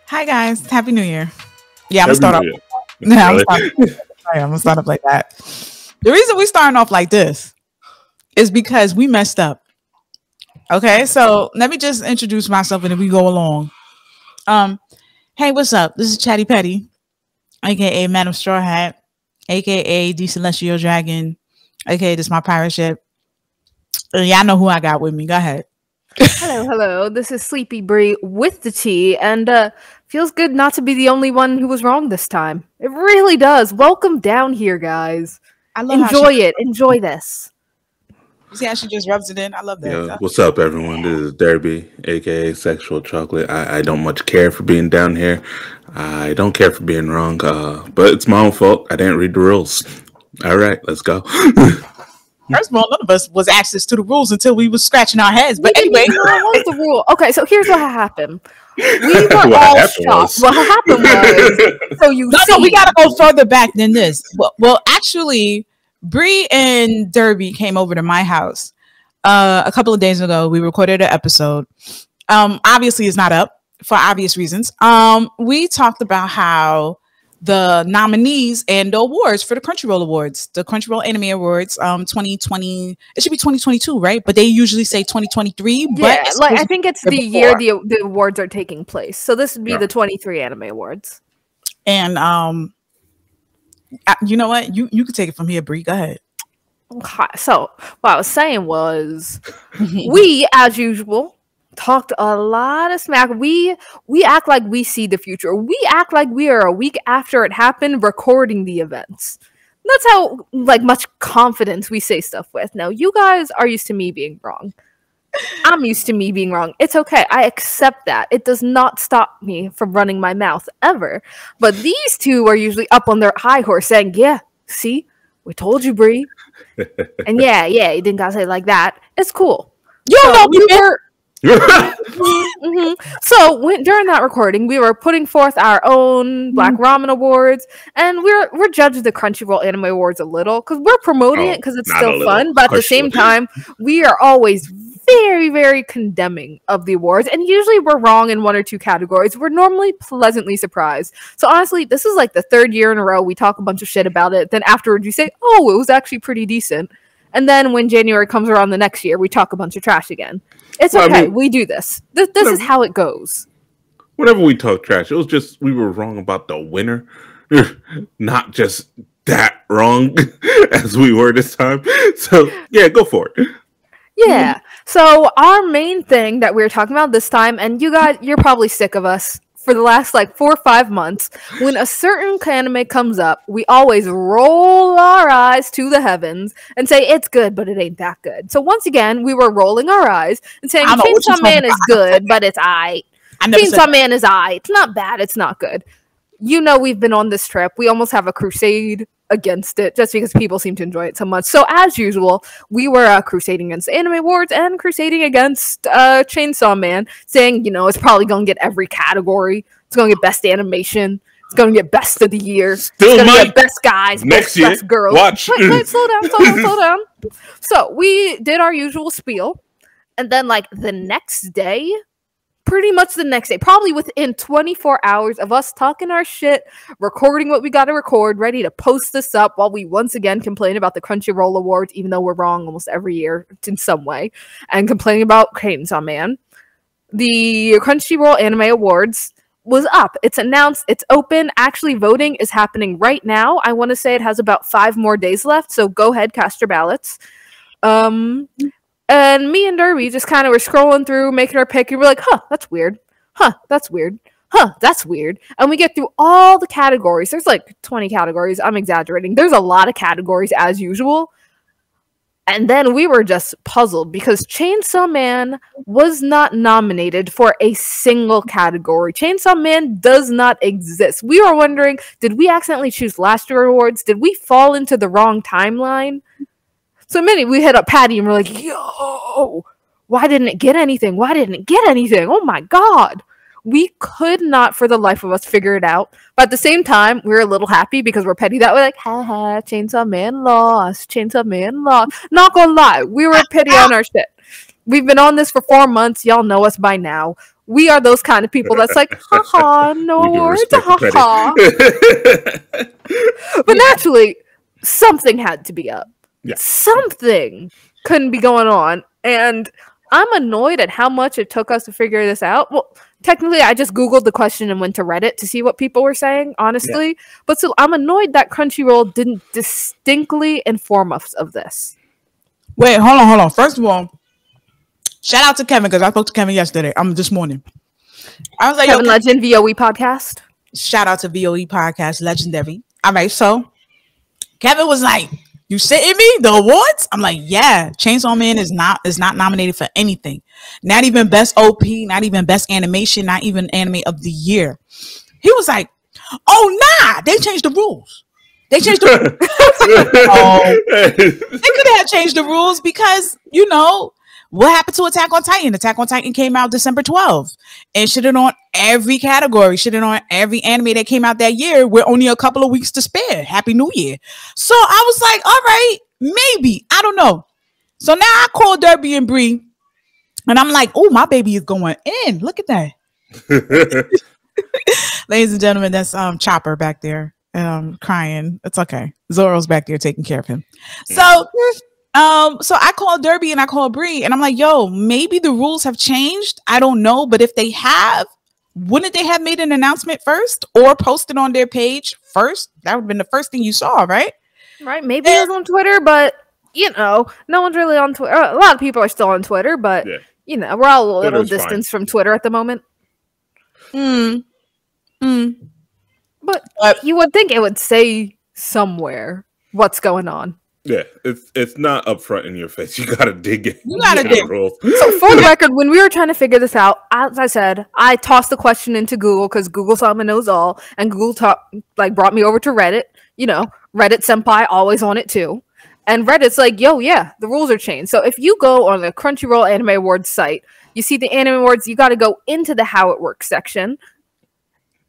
Hi guys, Happy New Year. Yeah, I'm gonna Happy start off. New Year. Yeah, Really? I'm gonna start off like that. The reason we starting off like this is because we messed up. Okay, so let me just introduce myself and then we go along. Um, hey, what's up? This is Chatty Petty, aka Madam Straw Hat, aka the Celestial Dragon, aka this is my pirate ship. Y'all know who I got with me. Go ahead. Hello. This is Sleepy Bree with the tea, and feels good not to be the only one who was wrong this time. It really does. Welcome down here, guys. I love Enjoy it. Enjoy this. You see how she just rubs it in? I love that. Yeah, what's up, everyone? This is Derby, aka Sexual Chocolate. I don't much care for being down here. I don't care for being wrong, but it's my own fault. I didn't read the rules. All right, let's go. First of all, none of us was access to the rules until we was scratching our heads. But We anyway, didn't even know what was the rule. Okay, so here's what happened. We were What all happened shocked. was- What happened was, so you no, see, we gotta go further back than this. Well, actually, Bree and Derby came over to my house a couple of days ago. We recorded an episode. Obviously, it's not up for obvious reasons. We talked about how the nominees and the awards for the Crunchyroll Awards, the Crunchyroll Anime Awards, 2020. It should be 2022, right? But they usually say 2023. But yeah, it's like I supposed think it's to the be year before. the awards are taking place. So this would be Yeah. the 23 Anime Awards. And you know what? You can take it from here, Bree. Go ahead. Okay, so what I was saying was, we, as usual, talked a lot of smack. We act like we see the future. We act like we are a week after it happened recording the events. That's how much confidence we say stuff with. Now, you guys are used to me being wrong. I'm used to me being wrong. It's okay. I accept that. It does not stop me from running my mouth ever. But these two are usually up on their high horse saying, yeah, see, we told you, Bree. And yeah, you didn't gotta say it like that. It's cool. You don't know we me, were So during that recording, we were putting forth our own Black Ramen Awards, and we're judging the Crunchyroll Anime Awards a little because we're promoting it because it's not still a little. fun. But at the Push same it. time, we are always very, very condemning of the awards, and usually we're wrong in one or two categories. We're normally pleasantly surprised. So honestly, this is like the third year in a row we talk a bunch of shit about it. Then afterwards, you say, "Oh, it was actually pretty decent." And then when January comes around the next year, we talk a bunch of trash again. It's Well, okay. I mean, we do this. This is how it goes. Whenever we talk trash, it was just we were wrong about the winner, not just that wrong as we were this time. So yeah, go for it. Yeah. So our main thing that we were talking about this time, and you guys, you're probably sick of us for the last 4 or 5 months. When a certain anime comes up, we always roll our eyes to the heavens and say it's good, but it ain't that good. So once again, we were rolling our eyes and saying I know what you're Chainsaw Man talking is good, but it's aight. I never said Chainsaw Man is aight. It's not bad. It's not good. You know, we've been on this trip. We almost have a crusade against it just because people seem to enjoy it so much. So as usual, we were crusading against the Anime Awards and crusading against Chainsaw Man, saying, you know, it's probably going to get every category. It's going to get best animation. It's going to get best of the year. Still it's going to might. get best guys, Next year. best girls. Watch. Wait, slow down. So we did our usual spiel. And then the next day, pretty much the next day, probably within 24 hours of us talking our shit, recording what we got to record, ready to post this up while we once again complain about the Crunchyroll Awards, even though we're wrong almost every year in some way, and complaining about Chainsaw Man. The Crunchyroll Anime Awards was up. It's announced. It's open. Actually, voting is happening right now. I want to say it has about 5 more days left, so go ahead, cast your ballots. And me and Derby just kind of were scrolling through, making our pick, and we're like, huh, that's weird. Huh, that's weird. Huh, that's weird. And we get through all the categories. There's 20 categories. I'm exaggerating. There's a lot of categories as usual. And then we were just puzzled because Chainsaw Man was not nominated for a single category. Chainsaw Man does not exist. We were wondering, did we accidentally choose last year's awards? Did we fall into the wrong timeline? So we hit up Patty and we're like, yo, why didn't it get anything? Why didn't it get anything? Oh my God. We could not for the life of us figure it out. But at the same time, we were a little happy because we're petty that way. Like, haha, Chainsaw Man lost. Chainsaw Man lost. Not gonna lie, we were petty on our shit. We've been on this for 4 months. Y'all know us by now. We are those kind of people that's like, haha, no awards, haha. But naturally, something had to be up. Yeah. Something couldn't be going on. And I'm annoyed at how much it took us to figure this out. Well, technically, I just Googled the question and went to Reddit to see what people were saying, honestly. Yeah. But still, I'm annoyed that Crunchyroll didn't distinctly inform us of this. Wait, hold on. First of all, shout out to Kevin, because I spoke to Kevin yesterday. This morning. I was like, Kevin Legend, VOE podcast. Shout out to VOE podcast, legendary. All right, so Kevin was like, you sitting me the awards? I'm like, yeah. Chainsaw Man is not nominated for anything. Not even best OP, not even best animation, not even anime of the year. He was like, oh nah, they changed the rules. They changed the rules. They could have changed the rules because, you know, what happened to Attack on Titan? Attack on Titan came out December 12th and shitted on every category, shitted on every anime that came out that year with only a couple of weeks to spare. Happy New Year. So I was like, all right, maybe. I don't know. So now I called Derby and Bree and I'm like, oh, my baby is going in. Look at that. Ladies and gentlemen, that's Chopper back there crying. It's okay. Zoro's back there taking care of him. So I called Derby and I called Bree and I'm like, yo, maybe the rules have changed. I don't know. But if they have, wouldn't they have made an announcement first or posted on their page first? That would have been the first thing you saw, right? Right. Maybe it was on Twitter, but, you know, no one's really on Twitter. A lot of people are still on Twitter, but, you know, we're all a little distance from Twitter at the moment. But you would think it would say somewhere what's going on. Yeah, it's not up front in your face. You gotta dig in. You gotta dig. So for the record, when we were trying to figure this out, as I said, I tossed the question into Google because Google Sama knows all, and Google brought me over to Reddit. You know, Reddit senpai always on it too. And Reddit's like, yo, yeah, the rules are changed. So if you go on the Crunchyroll Anime Awards site, you see the Anime Awards, you got to go into the How It Works section.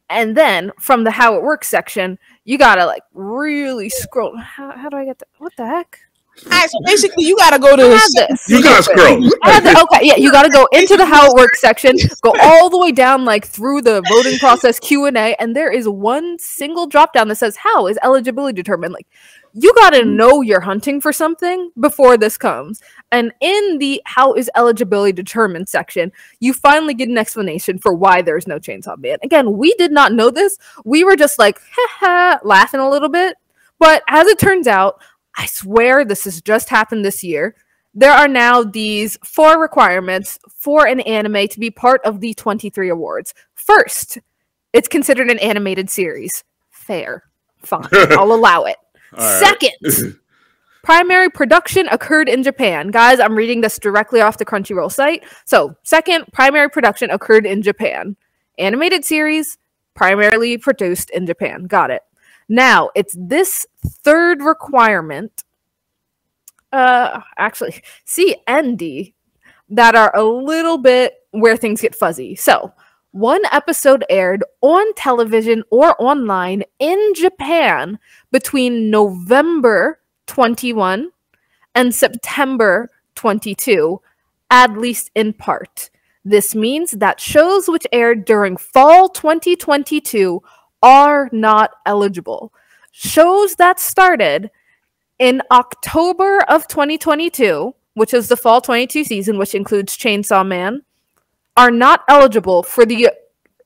And then from the How It Works section, you gotta like really scroll. How do I get that? What the heck? All right, so basically, you gotta go to this. You gotta scroll. Okay, yeah, you gotta go into the How It Works section, go all the way down like through the voting process Q&A, and there is one single drop down that says how is eligibility determined. Like, you gotta know you're hunting for something before this comes. And in the how is eligibility determined section, you finally get an explanation for why there's no Chainsaw Man. Again, we did not know this. We were just like, haha, laughing a little bit. But as it turns out, I swear this has just happened this year. There are now these 4 requirements for an anime to be part of the 23 awards. First, it's considered an animated series. Fair. Fine. I'll allow it. Second, primary production occurred in Japan. Guys, I'm reading this directly off the Crunchyroll site. So, second, primary production occurred in Japan. Animated series, primarily produced in Japan. Got it. Now, it's this third requirement, actually, C and D, that are a little bit where things get fuzzy. So, one episode aired on television or online in Japan between November 21 and September 22, at least in part. This means that shows which aired during fall 2022 are not eligible. Shows that started in October of 2022, which is the fall 22 season, which includes Chainsaw Man, are not eligible for the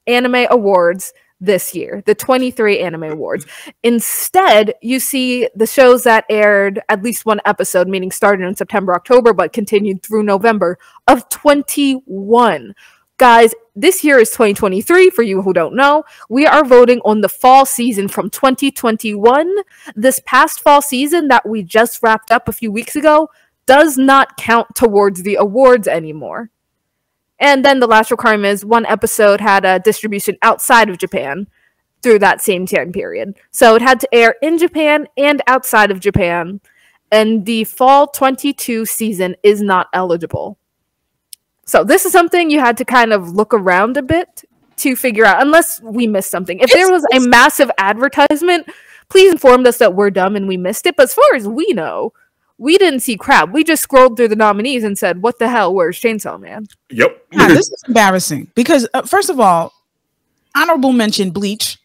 anime awards this year, the 23 anime awards. Instead, you see the shows that aired at least one episode, meaning started in September, October, but continued through November of 21. Guys, this year is 2023. For you who don't know, we are voting on the fall season from 2021. This past fall season that we just wrapped up a few weeks ago does not count towards the awards anymore. And then the last requirement is one episode had a distribution outside of Japan through that same time period. So it had to air in Japan and outside of Japan. And the fall 22 season is not eligible. So this is something you had to kind of look around a bit to figure out, unless we missed something. If there was a massive advertisement, please inform us that we're dumb and we missed it. But as far as we know, we didn't see crap. We just scrolled through the nominees and said, "What the hell? Where's Chainsaw Man?" Yep. This is embarrassing because first of all, honorable mention Bleach.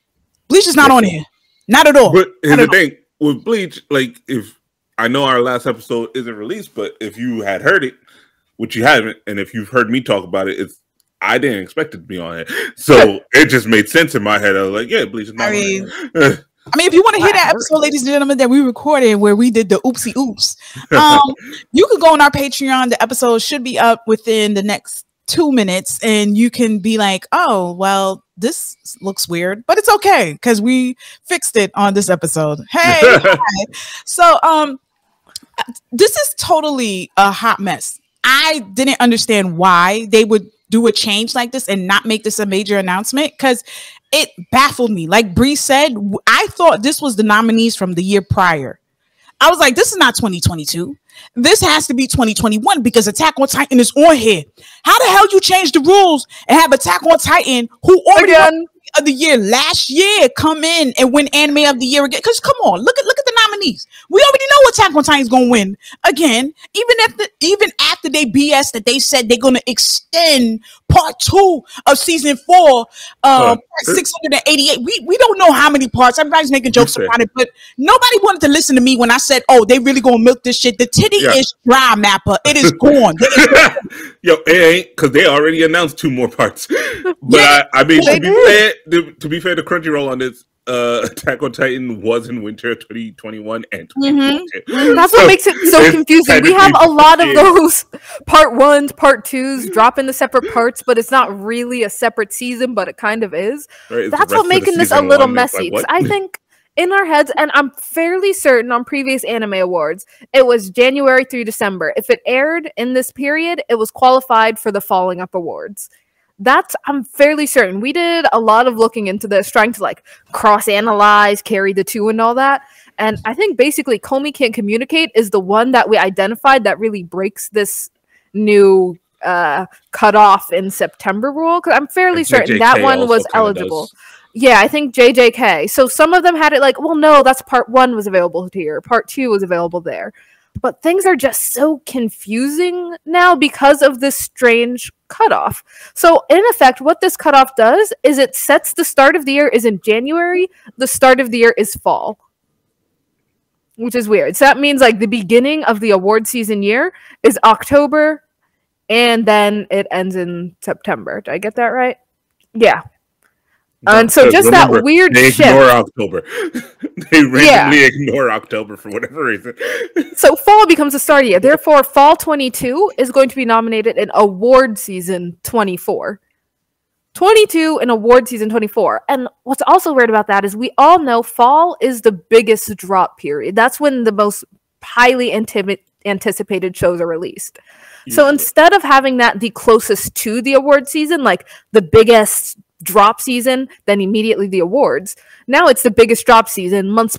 Bleach is not on here, not at all. But here's the thing with Bleach, like if I know our last episode isn't released, but if you had heard it, which you haven't, and if you've heard me talk about it, I didn't expect it to be on it, so it just made sense in my head. I was like, yeah, Bleach is not on it. I mean, if you want to hear that episode, ladies and gentlemen, that we recorded where we did the oopsie oops, you could go on our Patreon. The episode should be up within the next 2 minutes, and you can be like, oh, well, this looks weird, but it's okay because we fixed it on this episode. Hey, hi. So this is totally a hot mess. I didn't understand why they would do a change like this and not make this a major announcement because it baffled me. Like Bree said, I thought this was the nominees from the year prior. I was like, this is not 2022. This has to be 2021 because Attack on Titan is on here. How the hell you change the rules and have Attack on Titan, who already won of the year last year, come in and win Anime of the Year again? Because come on, look at the nominees. We already know Attack on Titan is going to win again. Even after they BS that they said they're going to extend part 2 of season 4, 688. We don't know how many parts. Everybody's making jokes about it, but nobody wanted to listen to me when I said, "Oh, they really going to milk this shit." The titty-ish dry mapper, it is gone. Yo, it ain't because they already announced 2 more parts. But I mean, to be fair to Crunchyroll on this, Attack on Titan was in winter 2021 and 2022. That's what makes it so confusing. We have a lot of those part 1s, part 2s drop into separate parts, but it's not really a separate season, but it kind of is. Right, that's what making this a little messy. Like, I think in our heads, and I'm fairly certain on previous anime awards, it was January through December. If it aired in this period, it was qualified for the Falling Up Awards. I'm fairly certain. We did a lot of looking into this, trying to like cross-analyze, carry the 2 and all that. And I think basically Komi Can't Communicate is the one that we identified that really breaks this new cutoff in September rule. Because I'm fairly certain that one was eligible. Yeah, I think JJK. So some of them had it like, well, no, that's part 1 was available here. Part 2 was available there. But things are just so confusing now because of this strange cutoff. So in effect, what this cutoff does is it sets the start of the year is in January. The start of the year is fall, which is weird. So that means like the beginning of the award season year is October, and then it ends in September. Did I get that right? Yeah. And so just remember, that weird they shift. Ignore October. They randomly ignore October for whatever reason. So fall becomes the start of the year. Therefore, fall 22 is going to be nominated in award season 24. 22 in award season 24. And what's also weird about that is we all know fall is the biggest drop period. That's when the most highly anticipated shows are released. Yeah. So instead of having that the closest to the award season, like the biggest drop season, then immediately the awards. Now it's the biggest drop season, months,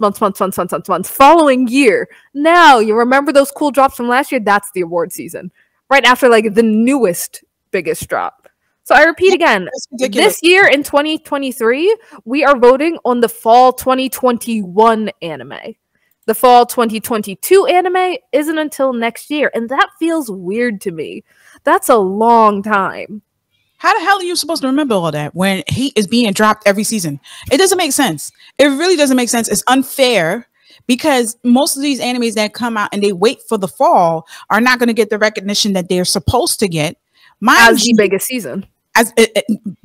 following year. Now you remember those cool drops from last year? That's the award season. Right after like the newest biggest drop. So I repeat again, this year in 2023, we are voting on the fall 2021 anime. The fall 2022 anime isn't until next year, and that feels weird to me. That's a long time. How the hell are you supposed to remember all that when Heat is being dropped every season? It doesn't make sense. It really doesn't make sense. It's unfair because most of these animes that come out and they wait for the fall are not going to get the recognition that they're supposed to get. As the biggest season.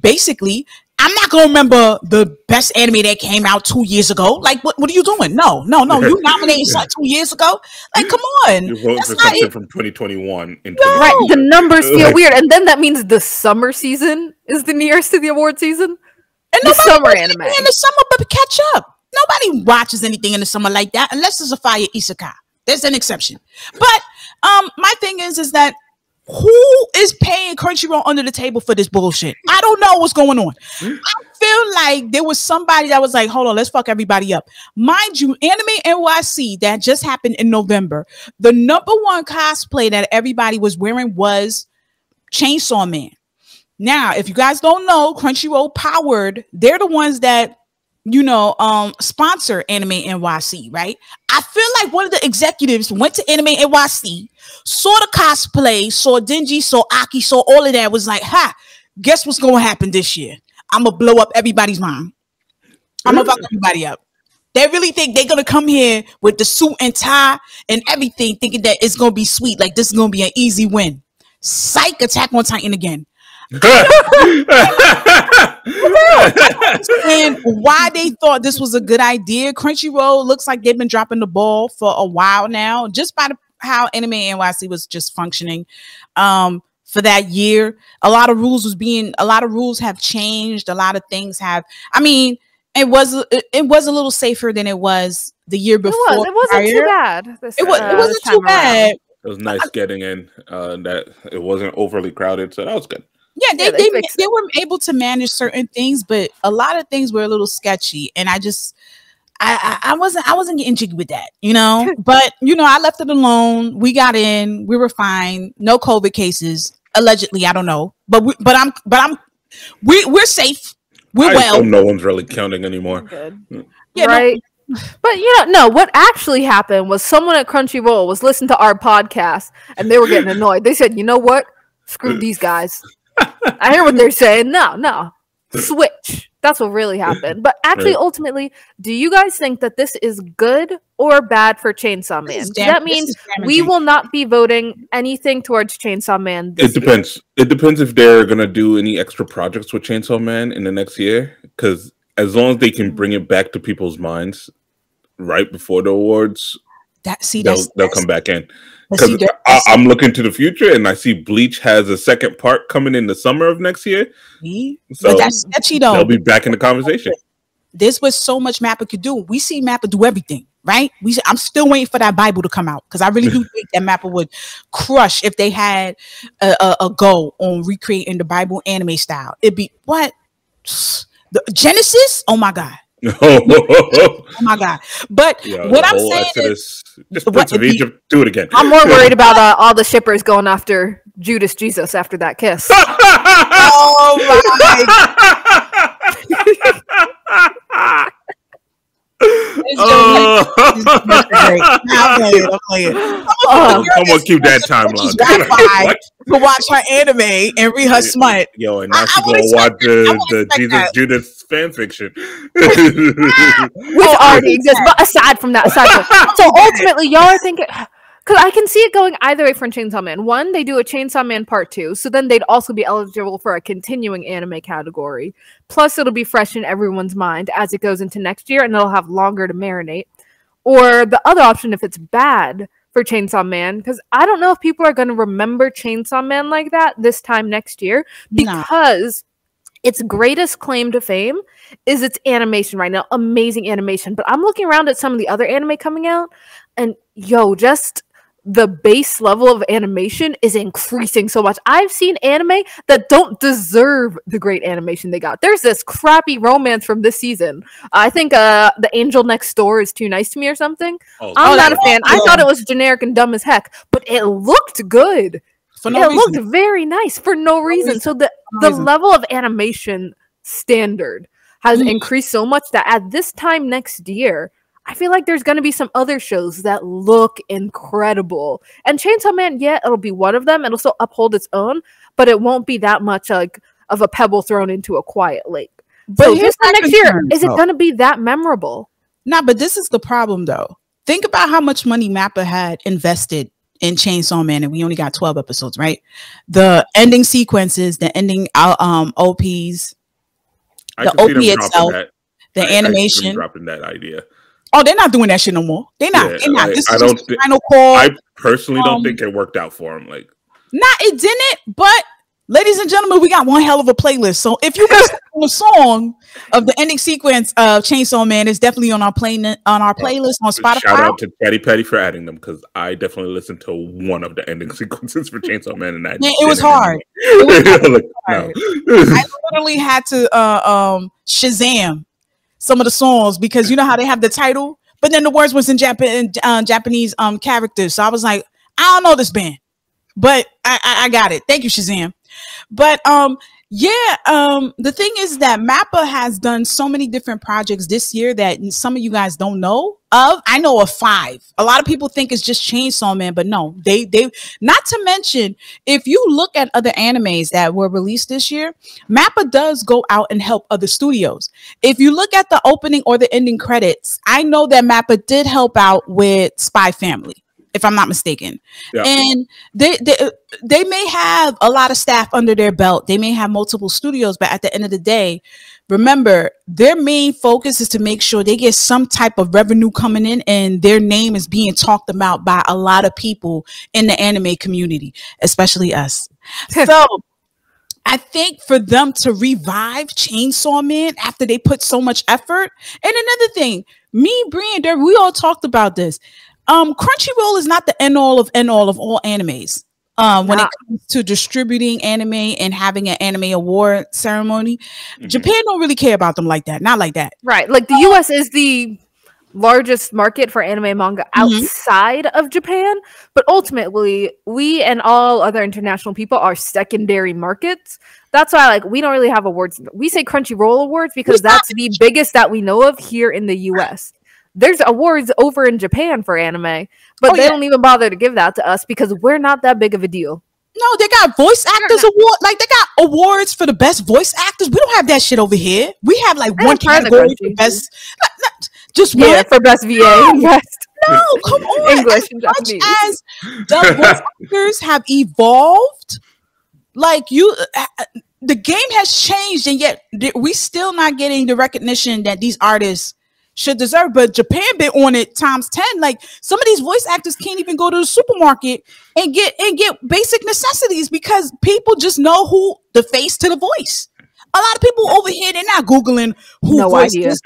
Basically, I'm not going to remember the best anime that came out 2 years ago. Like, what are you doing? No. You nominated something 2 years ago? Like, come on. You're voting for something from 2021. Right, the numbers feel weird. And then that means the summer season is the nearest to the award season. And the summer anime. In the summer, but catch up. Nobody watches anything in the summer like that unless it's a fire isekai. There's an exception. But my thing is that who is paying Crunchyroll under the table for this bullshit? I don't know what's going on. I feel like there was somebody that was like, hold on, let's fuck everybody up. Mind you, Anime NYC that just happened in November, the #1 cosplay that everybody was wearing was Chainsaw Man. Now, if you guys don't know, Crunchyroll powered, they're the ones that sponsor Anime NYC, right? I feel like one of the executives went to Anime NYC, saw the cosplay, saw Denji, saw Aki, saw all of that, was like, guess what's gonna happen this year? I'm gonna blow up everybody's mind. I'm gonna fuck everybody up. They really think they're gonna come here with the suit and tie and everything, thinking that it's gonna be sweet, like this is gonna be an easy win. Psych, Attack on Titan again. And why they thought this was a good idea. Crunchyroll looks like they've been dropping the ball for a while now, just by how Anime NYC was just functioning for that year. A lot of rules have changed. A lot of things have, it was a little safer than it was the year before. It wasn't too bad. It wasn't too bad. It was nice getting in. That it wasn't overly crowded, so that was good. Yeah, they were able to manage certain things, but a lot of things were a little sketchy, and I wasn't getting jiggy with that, But I left it alone. We got in. We were fine. No COVID cases, allegedly. I don't know, but we're safe. We're well. No one's really counting anymore. Good. Yeah, right. No. But no, what actually happened was someone at Crunchyroll was listening to our podcast and they were getting annoyed. They said, you know what? Screw these guys. I hear what they're saying. No. Switch. That's what really happened. But actually, ultimately, do you guys think that this is good or bad for Chainsaw Man? That means we will not be voting anything towards Chainsaw Man this year. It depends if they're going to do any extra projects with Chainsaw Man in the next year. Because as long as they can bring it back to people's minds right before the awards, they'll come back in. Because I'm looking to the future and I see Bleach has a second part coming in the summer of next year. So but that's sketchy though. They'll be back in the conversation. There's what so much Mappa could do. We see Mappa do everything, right? I'm still waiting for that Bible to come out because I really do think that Mappa would crush if they had a go on recreating the Bible anime style. It'd be what? The Genesis? Oh my God. Oh my God. But what I'm saying Exodus, is Prince of Egypt, do it again. I'm more worried about all the shippers going after Judas Jesus after that kiss. Oh my. I'll play it. Someone keep that timeline. To watch her anime and read her smut. Yo, and now she's gonna watch the Jesus Judas fan fiction, which already exists. But aside from that, so ultimately, y'all are thinking. Because I can see it going either way for Chainsaw Man. One, they do a Chainsaw Man Part 2, so then they'd also be eligible for a continuing anime category. Plus, it'll be fresh in everyone's mind as it goes into next year, and it'll have longer to marinate. Or the other option, if it's bad for Chainsaw Man, because I don't know if people are going to remember Chainsaw Man like that this time next year, because its greatest claim to fame is its animation right now. Amazing animation. But I'm looking around at some of the other anime coming out, and just the base level of animation is increasing so much. I've seen anime that don't deserve the great animation they got. There's this crappy romance from this season. I think The Angel Next Door is Too Nice to Me or something. I'm not a fan. I thought it was generic and dumb as heck, but it looked good. It looked very nice for no reason. So the level of animation standard has increased so much that at this time next year, I feel like there's going to be some other shows that look incredible. And Chainsaw Man, it'll be one of them. It'll still uphold its own, but it won't be that much like of a pebble thrown into a quiet lake. But so this next year, is it going to be that memorable? Nah, but this is the problem, though. Think about how much money Mappa had invested in Chainsaw Man, and we only got 12 episodes, right? The ending sequences, the ending OPs, the OP itself, the animation. Dropping that idea. Oh, they're not doing that shit no more. They're not. This is just the final call. I personally don't think it worked out for them. It didn't. But ladies and gentlemen, we got one hell of a playlist. So if you listen to the song of the ending sequence of Chainsaw Man, it's definitely on our playlist on Spotify. Shout out to Patty for adding them because I definitely listened to one of the ending sequences for Chainsaw Man, and it was hard. It was hard. I literally had to Shazam some of the songs because you know how they have the title, but then the words was in Japanese characters. So I was like, I don't know this band, but I got it. Thank you, Shazam. But Yeah, the thing is that Mappa has done so many different projects this year that some of you guys don't know of. I know of 5. A lot of people think it's just Chainsaw Man, but no, they not to mention, if you look at other animes that were released this year, Mappa does go out and help other studios. If you look at the opening or the ending credits, I know that Mappa did help out with Spy Family, if I'm not mistaken. Yeah. And they may have a lot of staff under their belt. They may have multiple studios, but at the end of the day, remember, their main focus is to make sure they get some type of revenue coming in and their name is being talked about by a lot of people in the anime community, especially us. So I think for them to revive Chainsaw Man after they put so much effort. And another thing, me, Bree, and Derb, we all talked about this. Crunchyroll is not the end all of all animes. When it comes to distributing anime and having an anime award ceremony, Japan don't really care about them like that. Not like that. Right. Like the US is the largest market for anime and manga outside of Japan, but ultimately we and all other international people are secondary markets. That's why like we don't really have awards. We say Crunchyroll awards because that's the biggest that we know of here in the US. There's awards over in Japan for anime, but they don't even bother to give that to us because we're not that big of a deal. No, they got voice actors award. Like they got awards for the best voice actors. We don't have that shit over here. We have like one category for best, just one for best VA. No, come on. English and Japanese. As the voice actors have evolved, like the game has changed, and yet we still not getting the recognition that these artists should deserve. But Japan been on it times 10. Like some of these voice actors can't even go to the supermarket and get basic necessities because people just know who the face to the voice. A lot of people over here, they're not Googling who voiced this.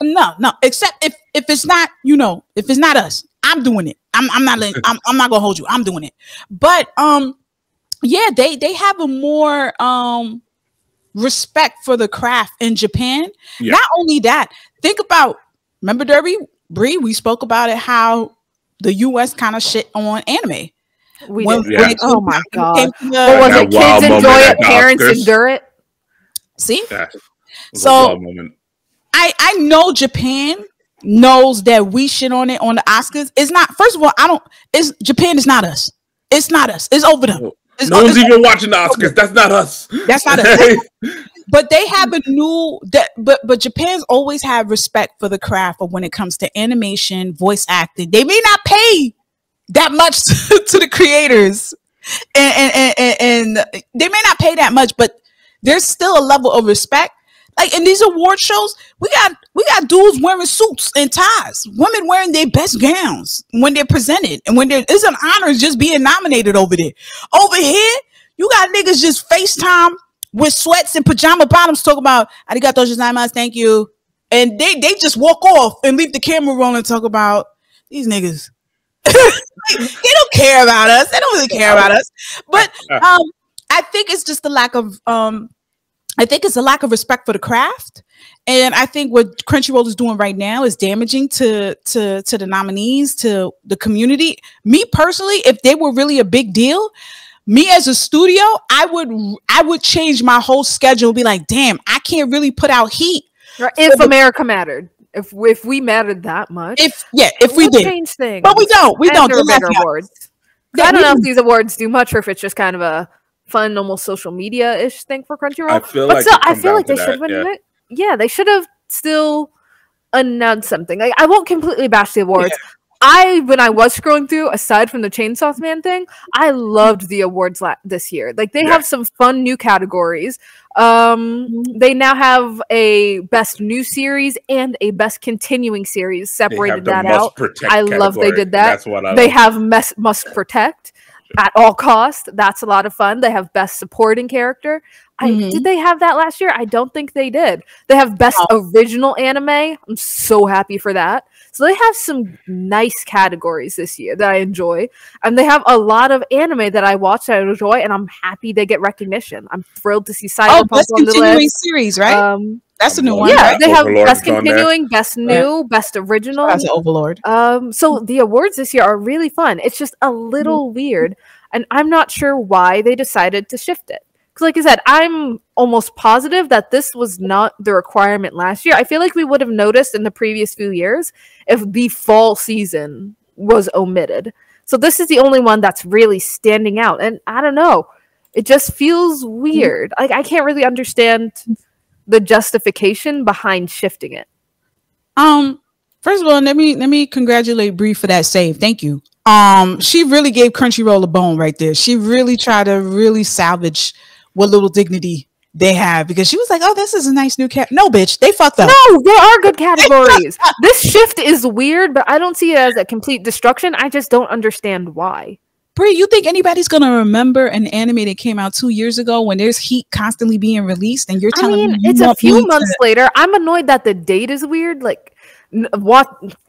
No, except if it's not, if it's not us, I'm doing it. I'm not gonna hold you. I'm doing it. But yeah, they have a more respect for the craft in Japan. Yeah. Not only that, think about, remember Derby, Bree, we spoke about it, how the US kind of shit on anime. Oh my god. What was it? Kids enjoy it, parents endure it. See? So I know Japan knows that we shit on it on the Oscars. It's not, first of all, Japan is not us. It's not us. It's over them. No one's even watching the Oscars. That's not us. That's not us. But they have a new but Japan's always had respect for the craft of when it comes to animation, voice acting. They may not pay that much to the creators, and they may not pay that much, but there's still a level of respect. Like in these award shows, we got dudes wearing suits and ties, women wearing their best gowns when they're presented, and when it's an honor just being nominated over there. Over here, you got niggas just FaceTime with sweats and pajama bottoms talking about arigato gozaimasu, thank you, and they just walk off and leave the camera rolling and talk about these niggas. They don't care about us. They don't really care about us. But I think it's just the lack of I think it's a lack of respect for the craft. And I think what Crunchyroll is doing right now is damaging to the nominees, to the community. Me personally, if they were really a big deal, me as a studio, I would change my whole schedule and be like, damn, I can't really put out heat. If America mattered. If we mattered that much. If we did. Change things. But we don't. We don't. Better awards. I don't know if these awards do much or if it's just kind of a fun, almost social media-ish thing for Crunchyroll. I feel like they should have been it. Yeah, they should have still announced something. Like, I won't completely bash the awards. Yeah. When I was scrolling through, aside from the Chainsaw Man thing, I loved the awards this year. Like, they have some fun new categories. They now have a best new series and a best continuing series, separated that out. I love they did that. That's what they have must protect at all costs. That's a lot of fun. They have best supporting character. Did they have that last year? I don't think they did. They have best original anime. I'm so happy for that. So they have some nice categories this year that I enjoy. And they have a lot of anime that I watch that I enjoy, and I'm happy they get recognition. I'm thrilled to see Cyberpunk best on the continuing list. Series, right? That's a new one. Yeah, right? They have best continuing, best new, best original. That's Overlord. So the awards this year are really fun. It's just a little weird. And I'm not sure why they decided to shift it. Because like I said, I'm almost positive that this was not the requirement last year. I feel like we would have noticed in the previous few years if the fall season was omitted. So this is the only one that's really standing out. And I don't know. It just feels weird. Like I can't really understand the justification behind shifting it. First of all, let me congratulate Bree for that save. Thank you. She really gave Crunchyroll a bone right there. She really tried to really salvage what little dignity they have, because she was like, "Oh, this is a nice new cat." No, bitch, they fucked up. No, there are good categories. This shift is weird, but I don't see it as a complete destruction. I just don't understand why. Bree, you think anybody's gonna remember an anime that came out 2 years ago when there's heat constantly being released, and you're telling me it's a few months later? I'm annoyed that the date is weird. Like,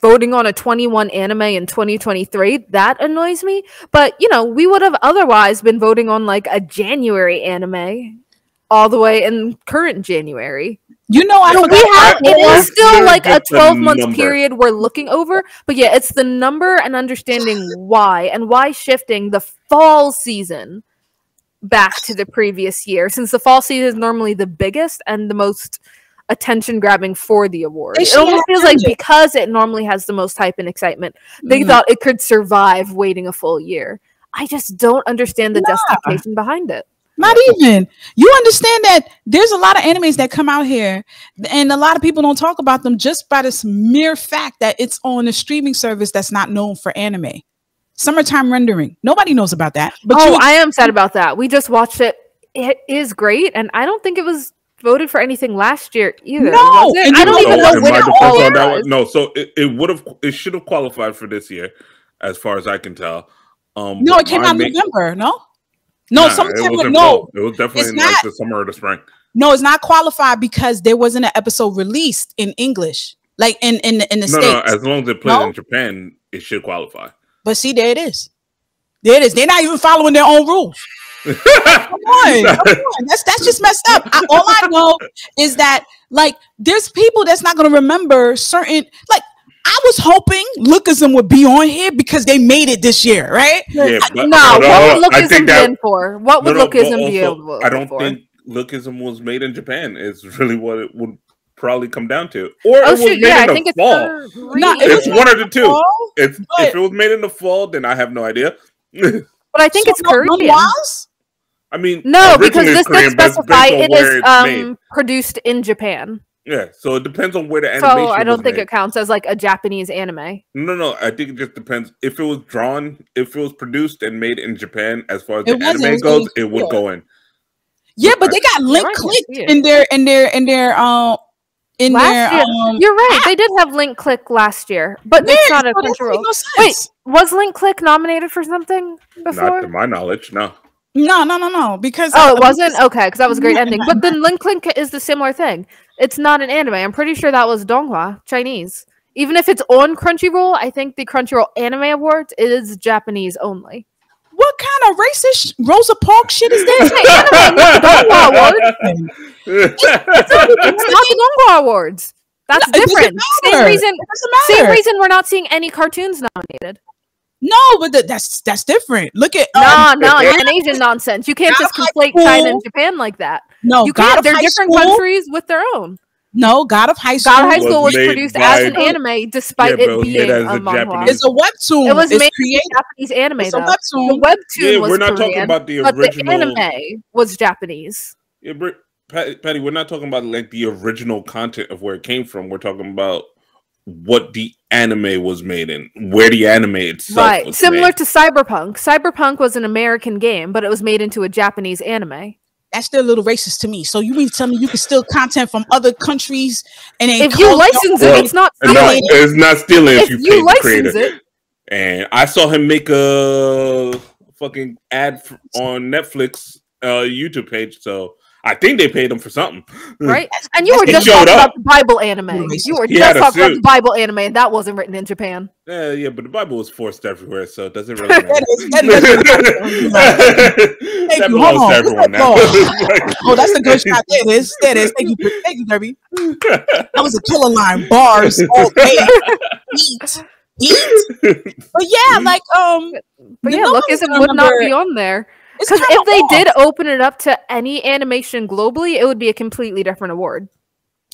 voting on a 21 anime in 2023, that annoys me. But you know, we would have otherwise been voting on like a January anime all the way in current January. You know, it is still like a 12-month period we're looking over, but yeah, it's the number and understanding why shifting the fall season back to the previous year, since the fall season is normally the biggest and the most attention grabbing for the award. It almost feels like because it normally has the most hype and excitement, they thought it could survive waiting a full year. I just don't understand the justification behind it. Not even. You understand that there's a lot of animes that come out here and a lot of people don't talk about them just by this mere fact that it's on a streaming service that's not known for anime. Summertime Rendering. Nobody knows about that. But I am sad about that. We just watched it. It is great, and I don't think it was voted for anything last year either. No, I don't even know when it all was. No, so it should have qualified for this year, as far as I can tell. No, it came out in November. No, it was definitely in like the summer or the spring. No, it's not qualified because there wasn't an episode released in English, like in the States. No, as long as it played in Japan, it should qualify. But see, there it is. There it is. They're not even following their own rules. Come on. That's just messed up. All I know is that like there's people that's not going to remember certain like. I was hoping Lookism would be on here because they made it this year, right? Yeah, but, what would Lookism be in for? What would Lookism be able to? I don't think Lookism was made in Japan. Is really what it would probably come down to. Or it was made in the fall. It's one of the two. If it was made in the fall, then I have no idea. But I think it's Korean. I mean, no, because this does specify it is produced in Japan. Yeah, so it depends on where the animation. So I don't think it counts as like a Japanese anime. No, I think it just depends. If it was produced and made in Japan, as far as the anime goes, it would go in. Yeah, but they got link clicked in their You're right. They did have link click last year, but it's not a Crunchyroll. Wait, was link click nominated for something before? Not to my knowledge, no. No. Because it wasn't okay. Because that was a great ending. But then Link Clink is the similar thing. It's not an anime. I'm pretty sure that was Donghua, Chinese. Even if it's on Crunchyroll, I think the Crunchyroll Anime Awards is Japanese only. What kind of racist Rosa Parks shit is this? Anime, not the Donghua Awards. It's not the Donghua Awards. That's different. Same reason we're not seeing any cartoons nominated. No, but that's different. Look at an Asian nonsense. You can't just conflate China and Japan like that. No, you can't. They're different countries with their own. No, God of High School. God of High School was produced as an anime, despite it being a manhwa. It's a webtoon. It was made in Japanese anime. It's though. The webtoon was we're not Korean, talking about the but original. the anime was Japanese. Yeah, Patty, we're not talking about like the original content of where it came from. We're talking about what the anime was made in, where the anime itself was similar made. to Cyberpunk. Cyberpunk was an American game, but it was made into a Japanese anime. That's still a little racist to me. So you mean to tell me you can steal content from other countries and if you license it, it's not stealing. No, it's not stealing if you license it. And I saw him make a fucking ad on Netflix YouTube page, so I think they paid him for something. Right? And you were just talking about the Bible anime. You were just talking about the Bible anime, and that wasn't written in Japan. Yeah, but the Bible was forced everywhere, so it doesn't really matter. That belongs to everyone now. Oh, that's a good shot. There it is. Thank you, Derby. That was a killer line. Bars all day. Eat. But yeah, like But yeah, Lookism would not be on there. Because if they did open it up to any animation globally, it would be a completely different award.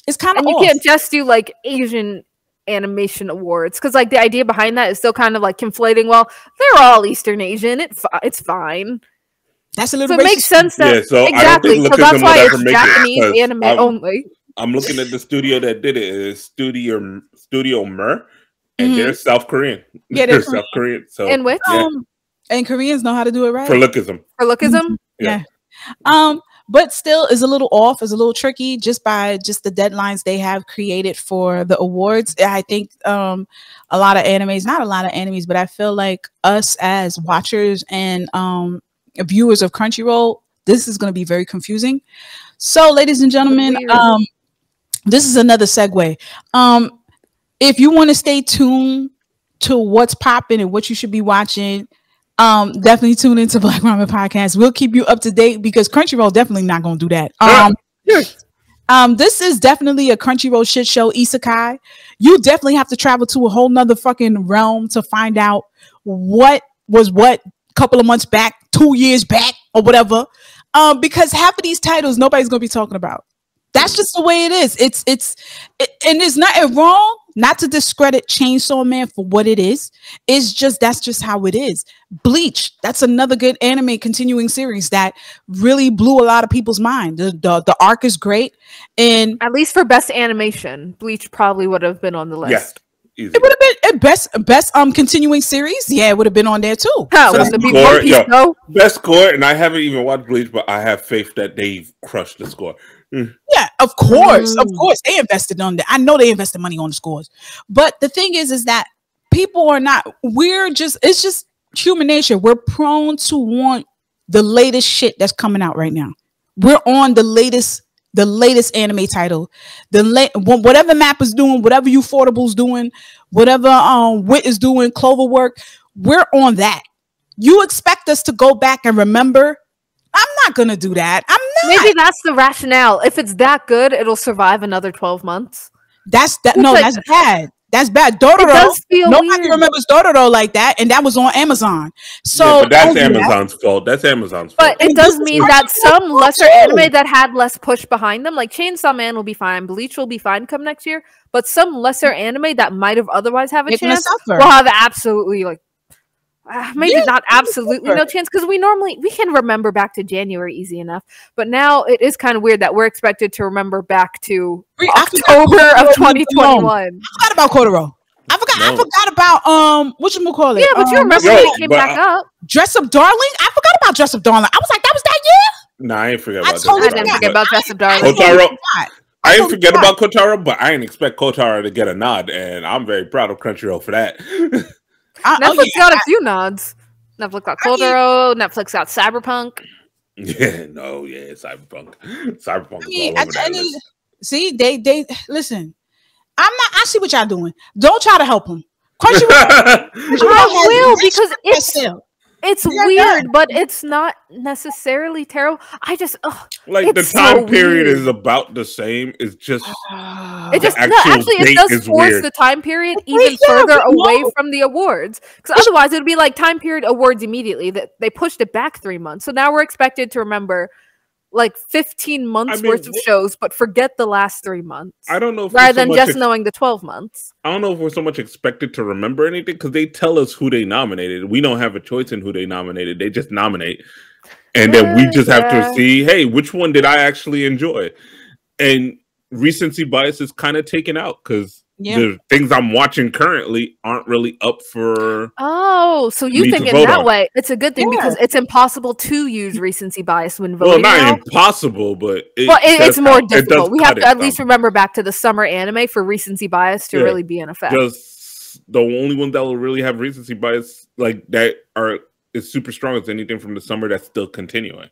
It's kind of and you can't just do like Asian animation awards because like the idea behind that is still kind of like conflating. Well, they're all Eastern Asian. It's fine. That's a little. So it makes sense that exactly. So that's why it's Japanese anime only. I'm looking at the studio that did it. It's Studio Mer, and they're South Korean. Yeah, they're South Korean. So in which and Koreans know how to do it right. For lookism. Yeah. But still is a little off, is a little tricky just by the deadlines they have created for the awards. I think a lot of animes, not a lot of animes, but I feel like us as watchers and viewers of Crunchyroll, this is going to be very confusing. So, ladies and gentlemen, this is another segue. If you want to stay tuned to what's popping and what you should be watching, definitely tune into Black Ramen Podcast. We'll keep you up to date because Crunchyroll definitely not going to do that. This is definitely a Crunchyroll shit show isekai. You definitely have to travel to a whole nother fucking realm to find out what was what couple of months back, 2 years back or whatever. Because half of these titles nobody's going to be talking about. That's just the way it is. And there's nothing wrong, not to discredit Chainsaw Man for what it is. It's just, that's just how it is. Bleach, that's another good anime continuing series that really blew a lot of people's mind. The arc is great. And at least for best animation, Bleach probably would have been on the list. Yes. Easy. It would have been best continuing series. Yeah, it would have been on there too. Best score, and I haven't even watched Bleach, but I have faith that they've crushed the score. Yeah, of course, they invested on that. I know they invested money on the scores, but the thing is that people are not. It's just human nature. We're prone to want the latest shit that's coming out right now. We're on the latest anime title, whatever Map is doing, whatever Ufortable's doing, whatever Wit is doing, Cloverwork, we're on that. You expect us to go back and remember? I'm not gonna do that. I'm not. Maybe that's the rationale. If it's that good, it'll survive another 12 months. That's bad. That's bad. Dororo. Nobody remembers Dororo like that, and that was on Amazon. So but that's Amazon's fault. That's Amazon's fault. But it does mean that some lesser anime that had less push behind them, like Chainsaw Man, will be fine. Bleach will be fine come next year. But some lesser anime that might have otherwise have a chance will have absolutely not absolutely no chance, because we can remember back to January easy enough, but now it is kind of weird that we're expected to remember back to October of 2021. I forgot about Kotaro. I forgot about whatchamacallit. Yeah, but you remember when it came back up. Dress Up Darling. I forgot about Dress Up Darling. I was like, that was that year. Nah, I ain't forget about I didn't forget about Dress Up Darling. Kotaro. I didn't forget about Kotaro, but I didn't expect Kotaro to get a nod, and I'm very proud of Crunchyroll for that. Netflix got a few nods. Netflix got Kotaro. Netflix got Cyberpunk. Cyberpunk. Cyberpunk. See, they listen. I see what y'all doing. Don't try to help them. Crunchyroll. I will, because it's weird, but it's not necessarily terrible. I just the time period is about the same. It's just it does force the time period even further away from the awards, because otherwise it would be like time period awards immediately. That they pushed it back 3 months, so now we're expected to remember like 15 months worth of shows, but forget the last 3 months. I don't know if rather than just knowing the 12 months. I don't know if we're so much expected to remember anything, because they tell us who they nominated. We don't have a choice in who they nominated. They just nominate, and then we just have to see, hey, which one did I actually enjoy? And recency bias is kind of taken out, because the things I'm watching currently aren't really up for. Oh, so you think in that way it's a good thing, because it's impossible to use recency bias when voting. Well, not impossible, but it's more difficult. We have to at least remember back to the summer anime for recency bias to really be in effect. Just the only ones that will really have recency bias like that is super strong is anything from the summer that's still continuing.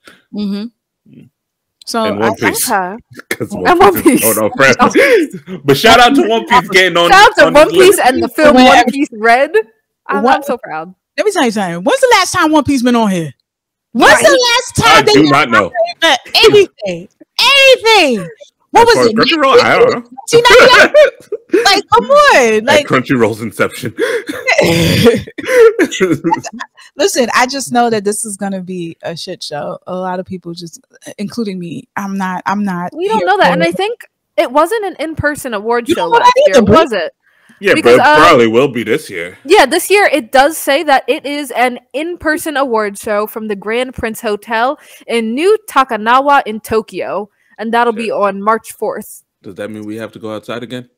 So and One Piece. One Piece. But shout out to One Piece getting on. Shout out to One Piece and the film One Piece Red. I'm so proud. Let me tell you something. When's the last time One Piece been on here? When's the last time I do not know anything? What was it? Crunchyroll? I don't know. Like, come on. Like Crunchyroll's inception. Listen, I just know that this is gonna be a shit show. A lot of people, just including me, I'm not. We don't know that, and I think it wasn't an in-person award show don't know last that year, either, was it? Yeah, Because, but it probably will be this year. Yeah, this year it does say that it is an in-person award show from the Grand Prince Hotel in New Takanawa in Tokyo, and that'll be on March 4th. Does that mean we have to go outside again?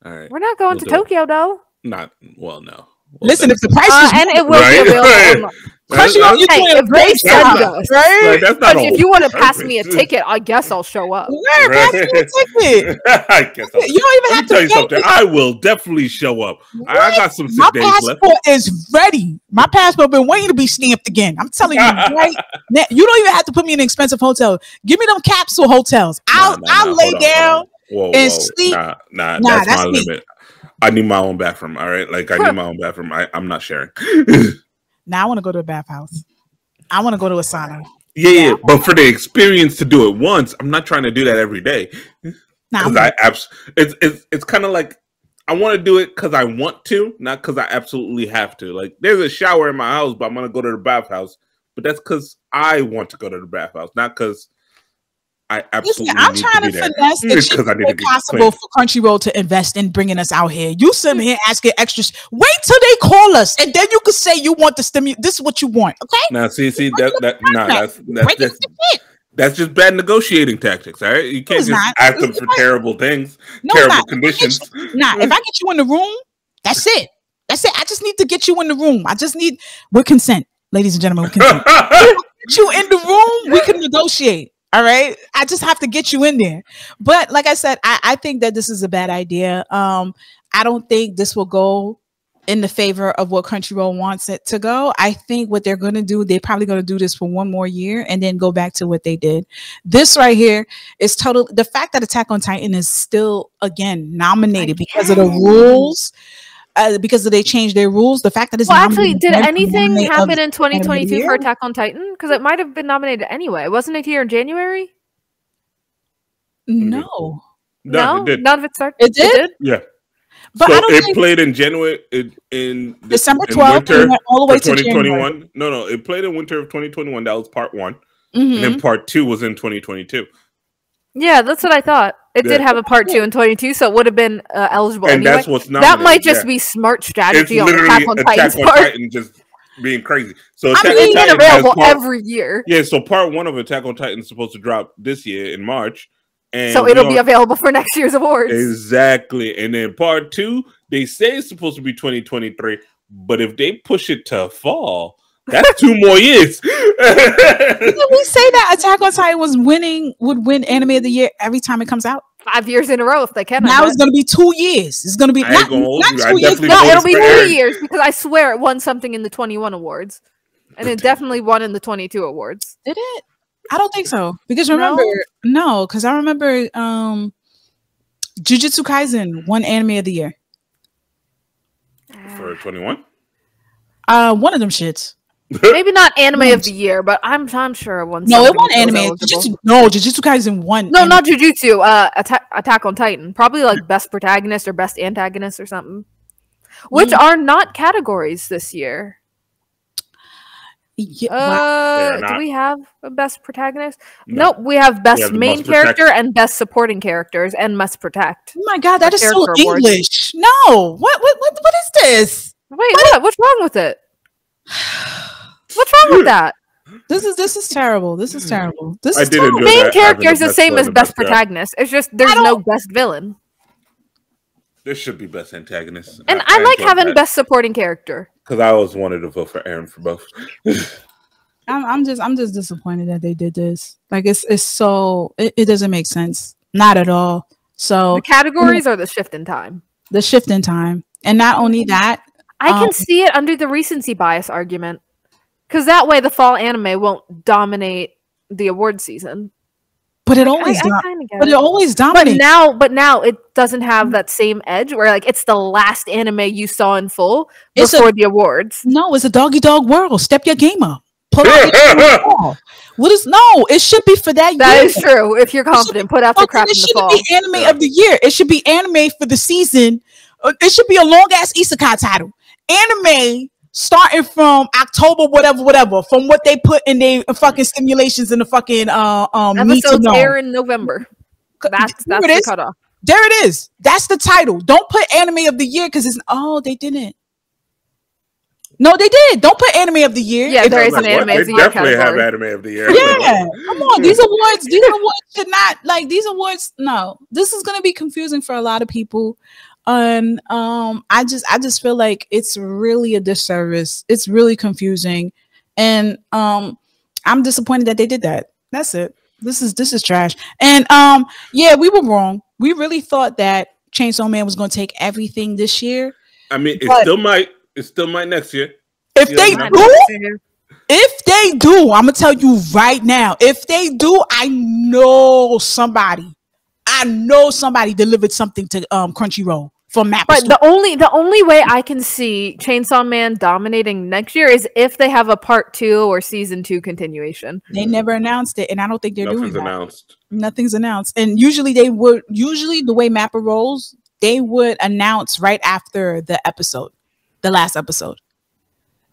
All right. We're not going to Tokyo, though. No. Well, Listen, if the price is and it will be available. Crunchyroll, you're doing a great job, right? That's not If you want to pass me a ticket, I guess I'll show up. Yeah, pass me a ticket. I guess You don't even have to tell you something. I will definitely show up. I got some sick days left. My passport is ready. My passport been waiting to be stamped again. I'm telling you right now. You don't even have to put me in an expensive hotel. Give me them capsule hotels. I'll lay down and sleep. Nah, that's my limit. I need my own bathroom. All right, like I need my own bathroom. I'm not sharing. Now I want to go to a bathhouse. I want to go to a sauna. Yeah, but for the experience to do it once, I'm not trying to do that every day. It's kind of like I want to do it because I want to, not because I absolutely have to. Like there's a shower in my house, but I'm gonna go to the bathhouse. But that's because I want to go to the bathhouse, not because I absolutely. I'm trying to finesse the cheapest way possible for Crunchyroll to invest in bringing us out here. You sitting here asking extras. Wait till they call us, and then you can say you want the stimulus. This is what you want, okay? Now, that's just bad negotiating tactics. All right, you can't just ask them for terrible things, terrible conditions. If I get you in the room, that's it. That's it. I just need to get you in the room. I just need with consent, ladies and gentlemen. With consent. Get you in the room, we can negotiate. All right. I just have to get you in there. But like I said, I think that this is a bad idea. I don't think this will go in the favor of what Crunchyroll wants it to go. I think what they're going to do, they're probably going to do this for one more year and then go back to what they did. This right here is total. The fact that Attack on Titan is still, again, nominated because of the rules. Because they changed their rules, the fact that it's actually, did anything happen in 2022 for Attack on Titan? Because it might have been nominated anyway. Wasn't it here in January? No, it did. None of it started. It did. Yeah, but so it played in January in December 12th, all the way to 2021. No, it played in winter of 2021. That was part 1, and then part 2 was in 2022. Yeah, that's what I thought. It did have a part 2 in 22, so it would have been eligible. And anyway. That's what's nominated. That might just be smart strategy on Attack on Titan's part. Titan just being crazy. So Attack on Titan available every year. Yeah, so part 1 of Attack on Titan is supposed to drop this year in March. And so it'll be available for next year's awards. Exactly. And then part 2, they say it's supposed to be 2023, but if they push it to fall, that's 2 more years. Didn't we say that Attack on Titan would win Anime of the Year every time it comes out? 5 years in a row if they can. Now it's going to be 2 years. It's going to be not 2 years. No, it'll be 3 years because I swear it won something in the 21 awards. And it definitely won in the 22 awards. Did it? I don't think so. Because remember, because I remember Jujutsu Kaisen won Anime of the Year. For 21? One of them shits. Maybe not Anime of the Year, but I'm sure it won. No, it won Anime. Jujutsu Kaisen won. No, not Jujutsu. Attack on Titan. Probably like Best Protagonist or Best Antagonist or something. Which are not categories this year. Yeah, do we have a Best Protagonist? No. Nope, we have Best Main Character and Best Supporting Characters and Must Protect. Oh my god, that is so English. No, what is this? Wait, what? What's wrong with it? What's wrong with that? This is terrible. This is terrible. Main character is the same as Best Protagonist. It's just there's no Best Villain. There should be Best Antagonist. And I like having Best Supporting Character. Because I always wanted to vote for Aaron for both. I'm just disappointed that they did this. Like it doesn't make sense. Not at all. So the categories are the shift in time. The shift in time. And not only that, I can see it under the recency bias argument. Because that way the fall anime won't dominate the award season. But it always dominates. But now it doesn't have that same edge where like it's the last anime you saw in full before the awards. No, it's a dog world. Step your game up. Put out it should be for that year. That is true. If you're confident, put out the crap in the fall. It should be anime of the year. It should be anime for the season. It should be a long ass isekai title. anime starting from October, whatever, from what they put in their fucking simulations in the fucking episodes air in November. That's the cutoff. There it is. That's the title. Don't put anime of the year because it's they didn't. No, they did. Don't put anime of the year. Yeah, there is an anime of the year. They definitely have anime of the year. Yeah, come on. These awards should not these awards. No, this is going to be confusing for a lot of people, and I just feel like it's really a disservice. It's really confusing, and I'm disappointed that they did that. That's it. This is trash. And yeah, we were wrong. We really thought that Chainsaw Man was going to take everything this year. I mean, it still might. It still might next year. If they do, I'm gonna tell you right now. If they do, I know somebody delivered something to Crunchyroll for Mappa. But the only way I can see Chainsaw Man dominating next year is if they have a part 2 or season 2 continuation. They never announced it, and I don't think they're doing that. Announced. Nothing's announced, and usually the way Mappa rolls, they would announce right after the last episode,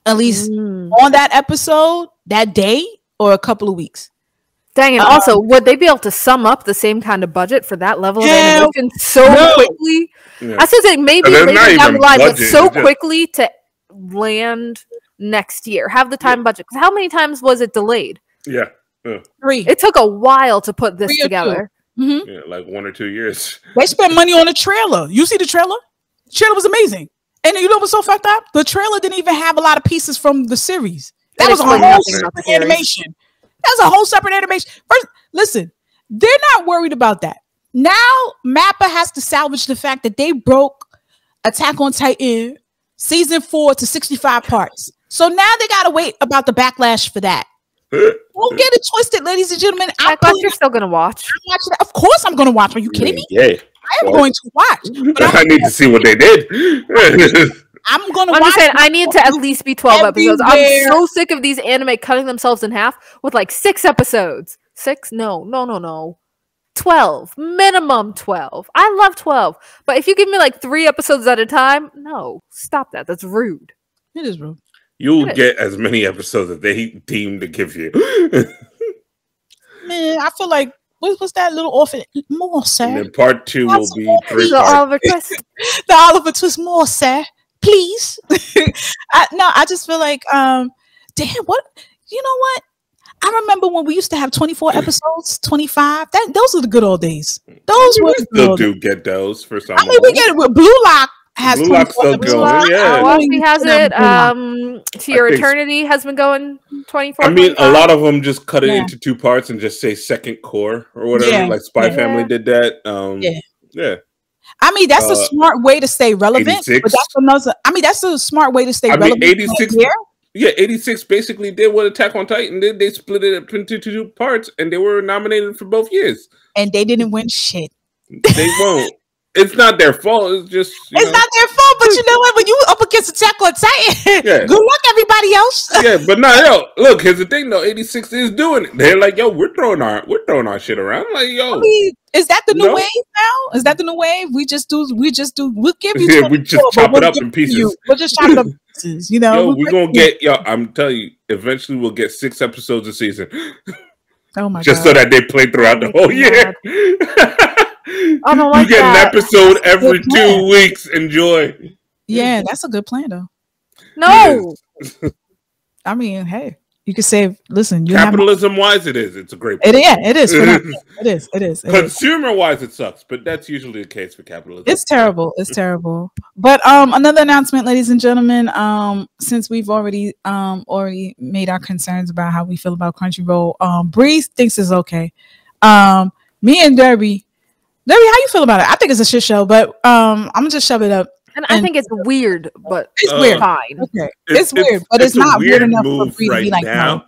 at least on that episode, that day, or a couple of weeks. Dang, and also, would they be able to sum up the same kind of budget for that level of animation quickly? Yeah. I was saying maybe later down the line, but so quickly to land next year. Have the time budget. Because how many times was it delayed? Yeah. 3. It took a while to put this together. Mm-hmm. Yeah, like 1 or 2 years. They spent money on the trailer. You see the trailer? The trailer was amazing. And you know what's so fucked up? The trailer didn't even have a lot of pieces from the series. That was a whole separate animation. That was a whole separate animation. First, listen, they're not worried about that. Now, Mappa has to salvage the fact that they broke Attack on Titan season 4 to 65 parts. So now they gotta wait about the backlash for that. Don't get it twisted, ladies and gentlemen. I thought you're still gonna watch. Of course, I'm gonna watch. Are you kidding me? Yeah. I am going to watch. I need to see what they did. I'm just saying, I need to at least be 12 episodes. I'm so sick of these anime cutting themselves in half with like 6 episodes. 6? No. 12. Minimum 12. I love 12. But if you give me like 3 episodes at a time, no. Stop that. That's rude. It is rude. You'll get as many episodes that they deem to give you. Man, I feel like what's that little orphan? More, sir. And then part 2 will be 3 the parts. Oliver Twist. The Oliver Twist, more, sir. Please. I just feel like, damn, what? You know what? I remember when we used to have 24 episodes, 25. Those are the good old days. Those were the still do get those for some. I mean, we get it with Blue Lock. Has Blue Lock's still going, yeah. Waspy has it. To Your Eternity has been going 24. I mean, 25. A lot of them just cut it into 2 parts and just say second core or whatever. Yeah. Like Spy Family did that. Yeah. I mean, that's a smart way to stay relevant. 86. But that's another. I mean, that's a smart way to stay relevant. 86. Yeah, 86 basically did what Attack on Titan did. They split it up into 2 parts, and they were nominated for both years. And they didn't win shit. They won't. It's not their fault. It's just it's not their fault. But you know what? When you up against Attack on Titan, good luck, everybody else. Yeah, but look. Here's the thing, though. 86 is doing it. They're like, yo, we're throwing our shit around. Like, yo, I mean, is that the new wave now? Is that the new wave? We'll give you. Yeah, we just chop it up in pieces. We'll just chop it up in pieces. You know, yo, we're gonna get I'm telling you. Eventually, we'll get 6 episodes a season. Oh my god! Just so that they play throughout the whole year. I don't like you get that. an episode every 2 weeks. Enjoy. Yeah, that's a good plan, though. No, I mean, hey, you can save. Listen, capitalism-wise, it is. It's a great plan. It is. It is. Consumer-wise, it sucks, but that's usually the case for capitalism. It's terrible. It's terrible. But another announcement, ladies and gentlemen. Since we've already made our concerns about how we feel about Crunchyroll, Bree thinks it's okay. Me and Derby, how you feel about it? I think it's a shit show, but I'm gonna just shove it up. And I think it's weird, but it's weird. Fine. Okay, it's weird, but it's not weird enough for Bree to be like, now.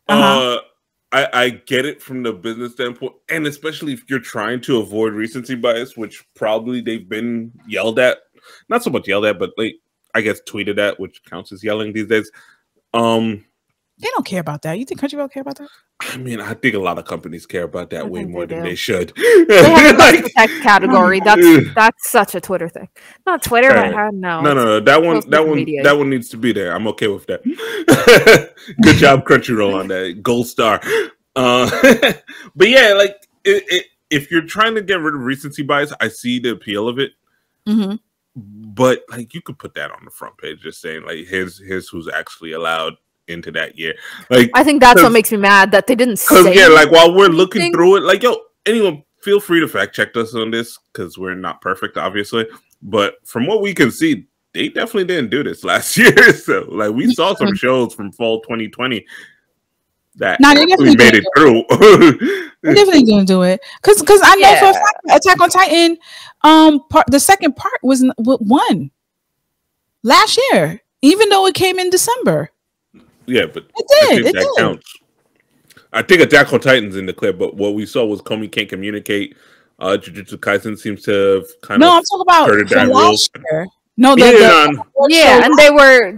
No. I get it from the business standpoint, and especially if you're trying to avoid recency bias, which probably they've been yelled at. Not so much yelled at, but like I guess tweeted at, which counts as yelling these days. They don't care about that. You think Crunchyroll care about that? I mean, I think a lot of companies care about that way more than they should. They have a like, protect category. That's such a Twitter thing. Not Twitter, but no. That one needs to be there. I'm okay with that. Good job, Crunchyroll, on that gold star. But yeah, like if you're trying to get rid of recency bias, I see the appeal of it. Mm-hmm. But like you could put that on the front page, just saying like here's who's actually allowed into that year. Like I think that's what makes me mad that they didn't say. Yeah, like while we're looking through it, like anyone feel free to fact check us on this because we're not perfect, obviously. But from what we can see, they definitely didn't do this last year. So like we saw some shows from fall 2020 that they definitely made it through. They definitely didn't do it because I know for a fact Attack on Titan, the second part was one last year, even though it came in December. Yeah, but it did. That counts. I think Attack on Titan's in the clip, but what we saw was Komi can't communicate. Jujutsu Kaisen seems to have kind of. No, I'm talking about from last year. No, and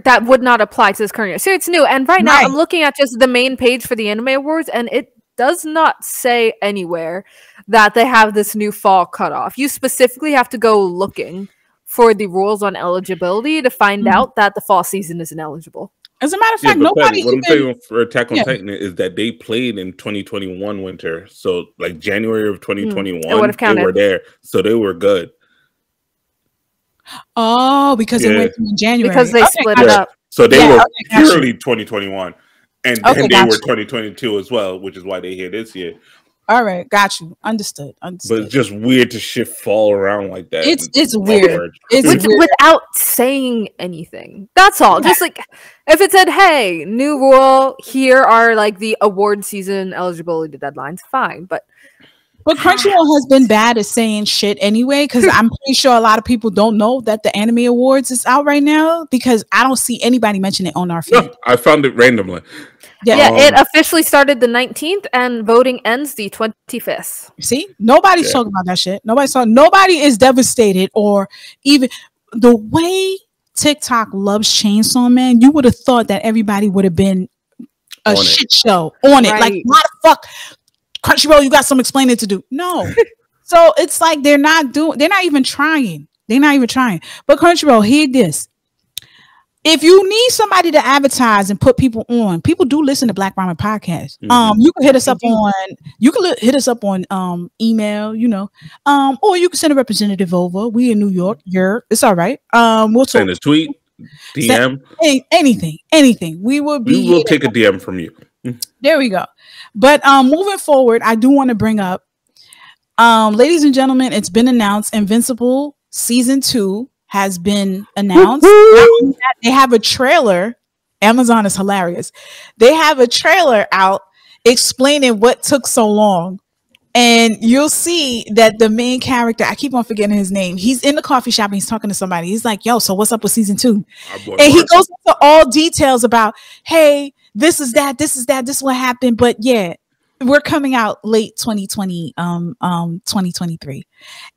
that would not apply to this current year. So it's new, and right now I'm looking at just the main page for the Anime Awards, and it does not say anywhere that they have this new fall cutoff. You specifically have to go looking for the rules on eligibility to find out that the fall season isn't eligible. As a matter of fact, nobody. What I'm saying for Attack on Titan is that they played in 2021 winter, so like January of 2021, they were there, so they were good. Oh, because it went in January. Because they split it up. So they were purely 2021, and then they were 2022 as well, which is why they here this year. All right, got you. Understood. But it's just weird to shift fall around like that. It's weird. Without saying anything. That's all. Just like if it said, "Hey, new rule. Here are like the award season eligibility deadlines." Fine, but Crunchyroll has been bad at saying shit anyway. Because I'm pretty sure a lot of people don't know that the Anime Awards is out right now. Because I don't see anybody mention it on our feed. No, I found it randomly. Yeah, it officially started the 19th and voting ends the 25th. See, nobody's talking about that shit. Nobody is devastated, or even the way TikTok loves Chainsaw Man. You would have thought that everybody would have been a shit show on it. Like, why the fuck, Crunchyroll? You got some explaining to do. No, so it's like they're not even trying. But Crunchyroll, hear this. If you need somebody to advertise and put people on, people do listen to Black Ramen Podcast. You can hit us up on email, or you can send a representative over. We in New York. It's all right. We'll send a tweet, DM, anything. We will take a DM from you. There we go. But moving forward, I do want to bring up, ladies and gentlemen, it's been announced. Invincible season 2 has been announced. They have a trailer. Amazon is hilarious. They have a trailer out explaining what took so long. And you'll see that the main character, I keep on forgetting his name. He's in the coffee shop and he's talking to somebody. He's like, yo, so what's up with season 2? And he goes into all details about, hey, this is what happened. But yeah, we're coming out late 2023.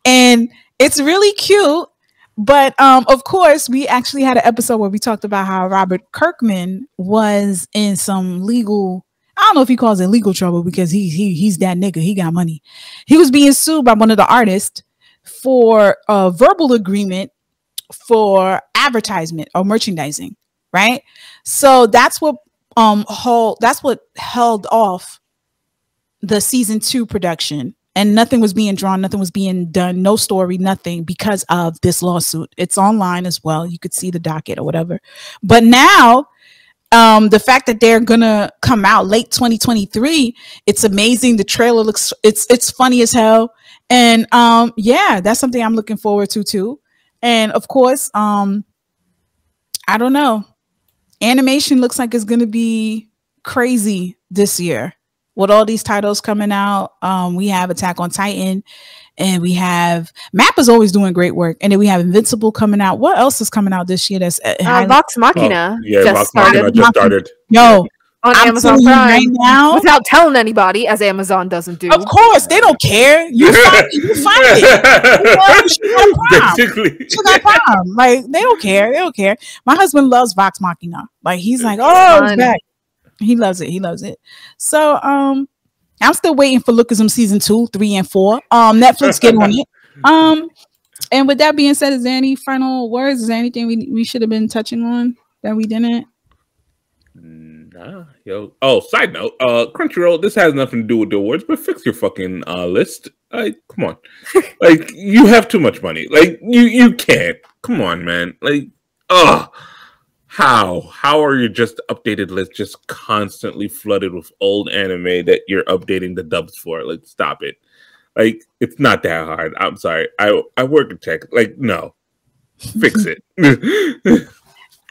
And it's really cute. But of course, we actually had an episode where we talked about how Robert Kirkman was in some legal, I don't know if he calls it legal trouble, because he's that nigga. He got money. He was being sued by one of the artists for a verbal agreement for advertisement or merchandising, right? So that's what held off the season 2 production. And nothing was being drawn, nothing was being done, no story, nothing, because of this lawsuit. It's online as well. You could see the docket or whatever. But now, the fact that they're gonna come out late 2023, it's amazing. The trailer looks, it's funny as hell. And that's something I'm looking forward to too. And of course, I don't know. Animation looks like it's gonna be crazy this year. With all these titles coming out, we have Attack on Titan, and we have Mappa's always doing great work, and then we have Invincible coming out. What else is coming out this year? That's Vox Machina. Vox Machina just started. Yo, on Amazon Prime right now, without telling anybody, as Amazon doesn't do. Of course, they don't care. You find it. You got Prime. Like, they don't care. My husband loves Vox Machina. Like, he's like, oh, it's back. He loves it. He loves it. So I'm still waiting for Lookism season 2, 3, and 4. Netflix, get on it. And with that being said, is there any final words? Is there anything we should have been touching on that we didn't? Nah, yo. Oh, side note, Crunchyroll, this has nothing to do with the awards, but fix your fucking list. Like, come on. Like, you have too much money. Like, you can't. Come on, man. Like, how are your just updated list just constantly flooded with old anime that you're updating the dubs for? Like, stop it. Like, it's not that hard. I'm sorry. I work in tech. Like, no. Fix it.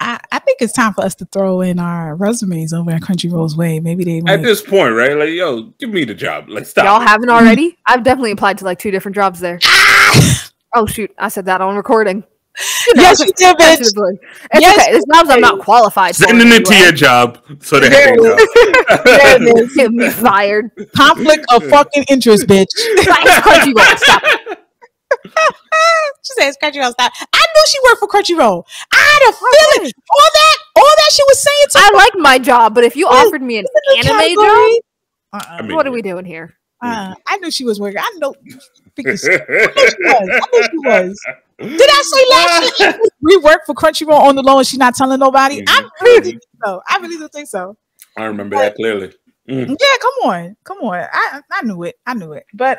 I think it's time for us to throw in our resumes over at Crunchyroll's way. Maybe they at this point, right? Like, yo, give me the job. Like, stop. Y'all haven't already? I've definitely applied to like 2 different jobs there. Oh shoot! I said that on recording. You know, yes, you did, bitch. It's okay. There's jobs I'm not qualified for. Sending it to your job so they have to know. There it is. Get me fired. Conflict of fucking interest, bitch. Crunchyroll, stop it. She says Crunchyroll, stop. I knew she worked for Crunchyroll. I had a feeling. All that she was saying to I like my job, but if you offered me an anime job, I mean, what are we doing here? I knew she was working. I know. I knew she was. Did I say last year we work for Crunchyroll on the low and she's not telling nobody? Mm-hmm. I really do think so. I really do think so. I remember that clearly. Yeah, come on. I knew it. But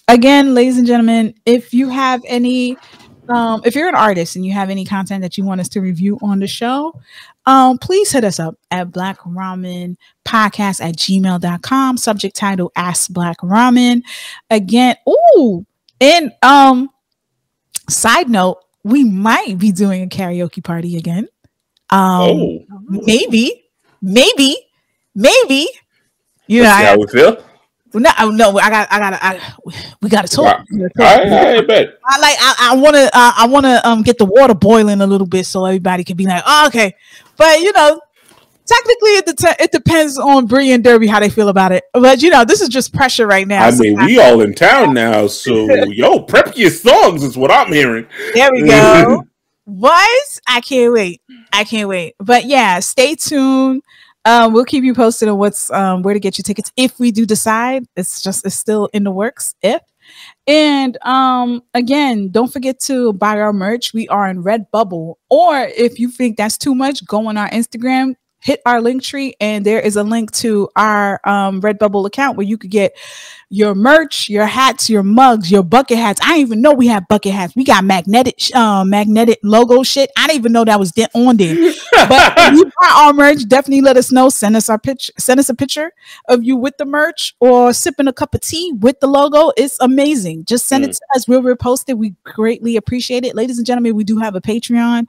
again, ladies and gentlemen, if you have any if you're an artist and you have any content that you want us to review on the show, please hit us up at blackramenpodcast@gmail.com. Subject title Ask Black Ramen. Again, and side note, we might be doing a karaoke party again. Maybe. You know, how we feel. No, we gotta talk. I bet. I wanna get the water boiling a little bit so everybody can be like, oh, okay. But you know, technically it depends on Bree and Derby how they feel about it. But you know, this is just pressure right now. I mean, we all in town now, so yo, prep your songs is what I'm hearing. There we go. I can't wait. But yeah, stay tuned. We'll keep you posted on what's where to get your tickets if we do decide. It's still in the works. And again, don't forget to buy our merch. We are in Redbubble, or if you think that's too much, go on our Instagram, hit our link tree, and there is a link to our Redbubble account where you could get your merch, your hats, your mugs, your bucket hats. I didn't even know we had bucket hats. We got magnetic logo shit. I didn't even know that was on there. But if you buy our merch, definitely let us know. Send us a picture of you with the merch or sipping a cup of tea with the logo. It's amazing. Just send it to us. We'll repost it. We greatly appreciate it. Ladies and gentlemen, we do have a Patreon.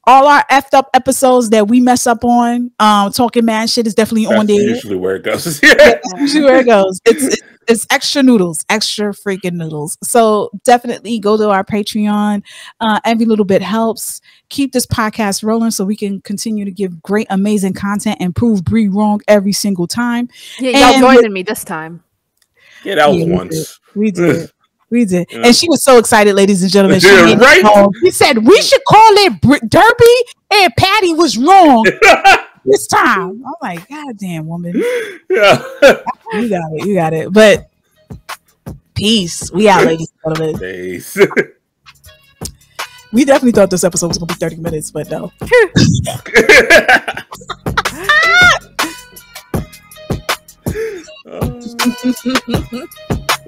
All our effed up episodes that we mess up on, talking mad shit is definitely on there. Usually where it goes. That's usually where it goes. It's extra noodles, extra freaking noodles. So definitely go to our Patreon. Every little bit helps. Keep this podcast rolling so we can continue to give great, amazing content and prove Bree wrong every single time. Yeah, y'all joining me this time. Yeah, that was once. We did. Yeah. And she was so excited, ladies and gentlemen. She said, we should call it Derby and Patty was wrong this time. I'm like, God damn, woman. Yeah. You got it. But peace. We out, ladies and gentlemen. Peace. We definitely thought this episode was going to be 30 minutes, but no.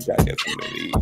I gotta get some of these.